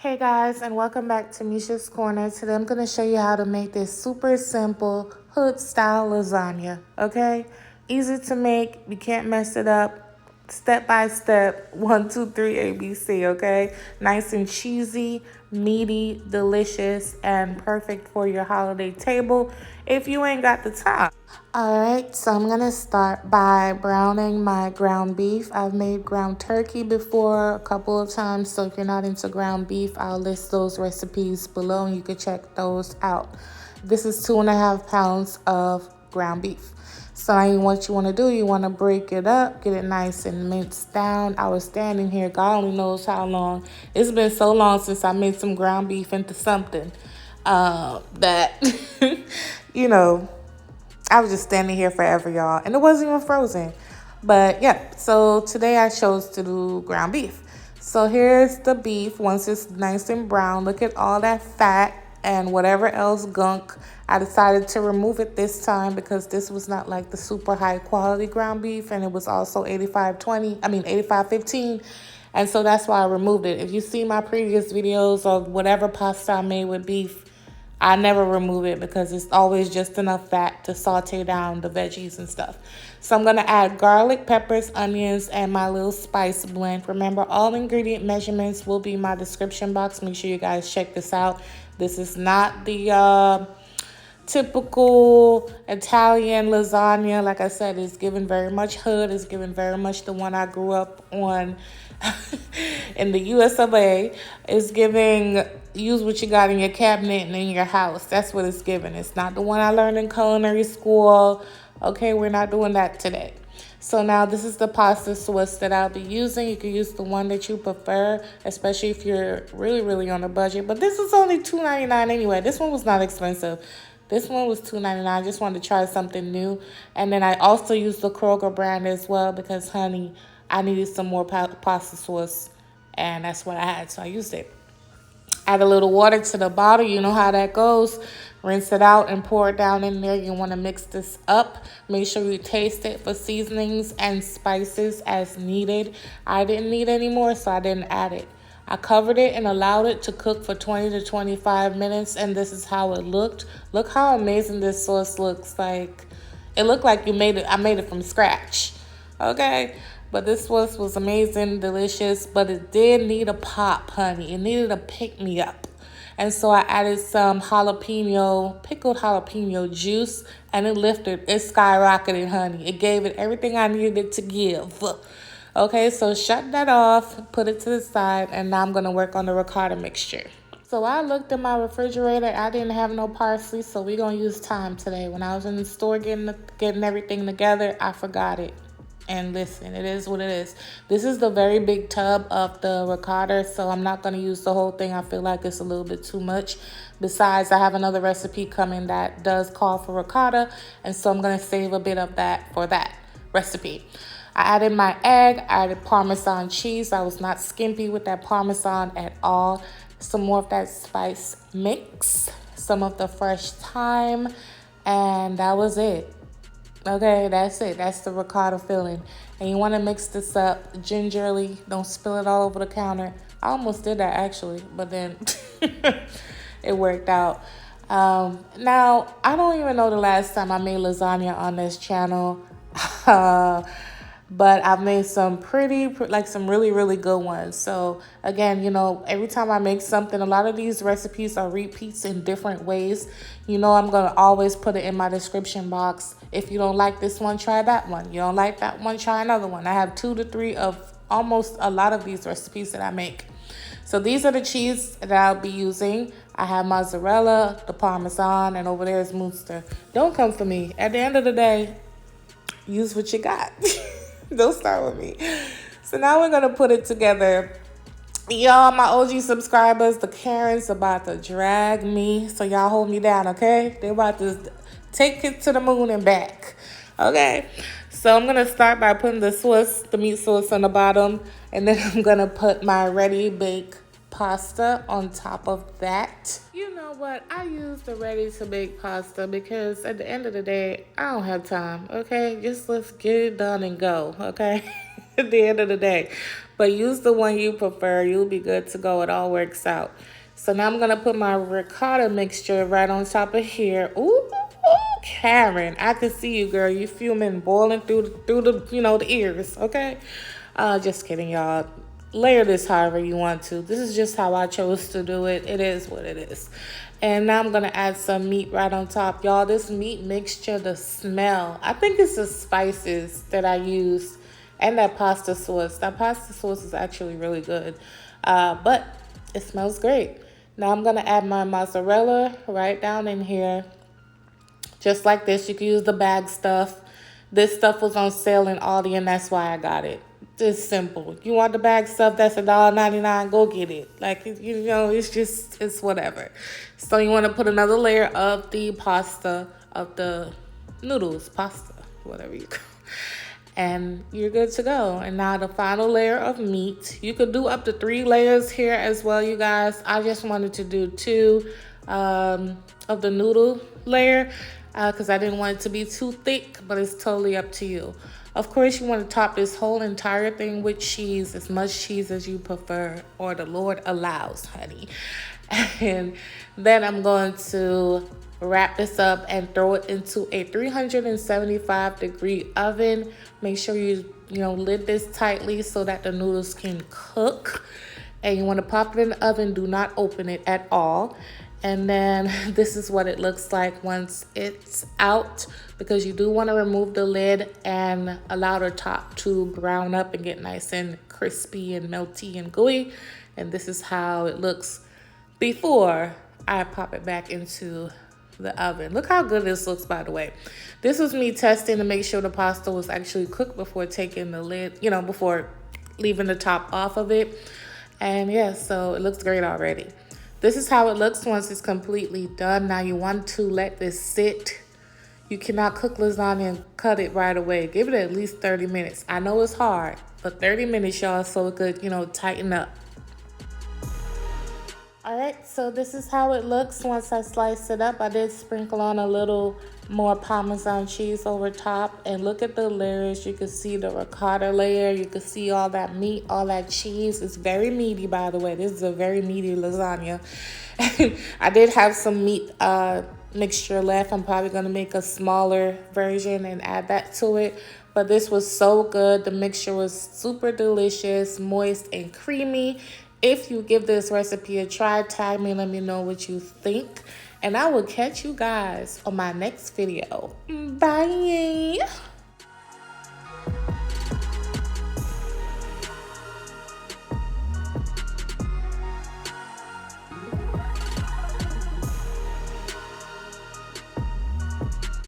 Hey guys, and welcome back to Misha's Corner. Today I'm going to show you how to make this super simple hood style lasagna, okay? Easy to make, you can't mess it up. Step by step, 1, 2, 3, ABC, okay? Nice and cheesy, meaty, delicious, and perfect for your holiday table if you ain't got the time. Alright, so I'm gonna start by browning my ground beef. I've made ground turkey before a couple of times, so if you're not into ground beef, I'll list those recipes below and you can check those out. This is 2.5 pounds of ground beef. So now what you want to do, you want to break it up, get it nice and minced down. I was standing here, God only knows how long. It's been so long since I made some ground beef into something that, you know, I was just standing here forever, y'all. And it wasn't even frozen. But yeah, so today I chose to do ground beef. So here's the beef. Once it's nice and brown, look at all that fat and whatever else gunk. I decided to remove it this time because this was not like the super high quality ground beef. And it was also 85.15. And so that's why I removed it. If you see my previous videos of whatever pasta I made with beef, I never remove it because it's always just enough fat to saute down the veggies and stuff. So I'm going to add garlic, peppers, onions, and my little spice blend. Remember, all ingredient measurements will be in my description box. Make sure you guys check this out. This is not the typical Italian lasagna. Like I said, it's given very much hood. It's given very much the one I grew up on in the US of A. It's giving use what you got in your cabinet and in your house. That's what it's giving. It's not the one I learned in culinary school. Okay, we're not doing that today. So now this is the pasta sauce that I'll be using. You can use the one that you prefer, especially if you're really on a budget. But this is only $2.99 anyway. This one was not expensive. This one was $2.99. I just wanted to try something new. And then I also used the Kroger brand as well because, honey, I needed some more pasta sauce. And that's what I had, so I used it. Add a little water to the bottle. You know how that goes. Rinse it out and pour it down in there. You want to mix this up. Make sure you taste it for seasonings and spices as needed. I didn't need any more, so I didn't add it. I covered it and allowed it to cook for 20 to 25 minutes, and this is how it looked. Look how amazing this sauce looks like. It looked like I made it from scratch. Okay? But this sauce was amazing, delicious, but it did need a pop, honey. It needed a pick-me-up. And so I added some pickled jalapeno juice, and it skyrocketed, honey. It gave it everything I needed it to give. Okay, so shut that off, put it to the side, and now I'm going to work on the ricotta mixture. So I looked in my refrigerator. I didn't have no parsley, so we're going to use thyme today. When I was in the store getting everything together, I forgot it. And listen, it is what it is. This is the very big tub of the ricotta, so I'm not going to use the whole thing. I feel like it's a little bit too much. Besides, I have another recipe coming that does call for ricotta, and so I'm going to save a bit of that for that recipe. I added my egg. I added Parmesan cheese. I was not skimpy with that Parmesan at all. Some more of that spice mix, some of the fresh thyme, and that was it. Okay, that's it. That's the ricotta filling. And you want to mix this up gingerly. Don't spill it all over the counter. I almost did that actually, but then it worked out. Now, I don't even know the last time I made lasagna on this channel. But I've made some some really good ones. So again, every time I make something, a lot of these recipes are repeats in different ways. I'm going to always put it in my description box. If you don't like this one, try that one. You don't like that one, try another one. I have 2 to 3 of almost a lot of these recipes that I make. So these are the cheese that I'll be using. I have mozzarella, the Parmesan, and over there is Munster. Don't come for me. At the end of the day, use what you got. Don't start with me. So now we're going to put it together. Y'all, my OG subscribers, the Karens about to drag me. So y'all hold me down, okay? They're about to take it to the moon and back. Okay? So I'm going to start by putting the meat sauce on the bottom. And then I'm going to put my ready-bake pasta on top of that. You know what? I use the ready-to-bake pasta because at the end of the day, I don't have time, okay? Just let's get it done and go, okay? at the end of the day. But use the one you prefer. You'll be good to go. It all works out. So now I'm going to put my ricotta mixture right on top of here. Ooh, Karen, I can see you, girl. You fuming, boiling through the the ears. Okay, just kidding, y'all. Layer this however you want to. This is just how I chose to do it. It is what it is. And now I'm gonna add some meat right on top, y'all. This meat mixture, the smell. I think it's the spices that I used and that pasta sauce. That pasta sauce is actually really good, but it smells great. Now I'm gonna add my mozzarella right down in here. Just like this, you can use the bag stuff. This stuff was on sale in Aldi, and that's why I got it. It's simple. You want the bag stuff that's $1.99, go get it. Like, it's whatever. So you want to put another layer of the pasta, of the noodles, pasta, whatever you call it. And you're good to go. And now the final layer of meat. You could do up to 3 layers here as well, you guys. I just wanted to do 2 of the noodle layer because I didn't want it to be too thick, but it's totally up to you. Of course, you want to top this whole entire thing with cheese, as much cheese as you prefer or the Lord allows, honey. And then I'm going to wrap this up and throw it into a 375-degree oven. Make sure you lid this tightly so that the noodles can cook. And you want to pop it in the oven. Do not open it at all. And then this is what it looks like once it's out, because you do want to remove the lid and allow the top to brown up and get nice and crispy and melty and gooey. And this is how it looks before I pop it back into the oven. Look how good this looks, by the way. This was me testing to make sure the pasta was actually cooked before taking the lid, before leaving the top off of it. And yeah, so it looks great already. This is how it looks once it's completely done. Now you want to let this sit. You cannot cook lasagna and cut it right away. Give it at least 30 minutes. I know it's hard, but 30 minutes, y'all, so it could, tighten up. All right, so this is how it looks once I slice it up. I did sprinkle on a little more Parmesan cheese over top. And look at the layers. You can see the ricotta layer. You can see all that meat, all that cheese. It's very meaty, by the way. This is a very meaty lasagna. I did have some meat mixture left. I'm probably going to make a smaller version and add that to it. But this was so good. The mixture was super delicious, moist, and creamy. If you give this recipe a try, tag me and let me know what you think. And I will catch you guys on my next video. Bye.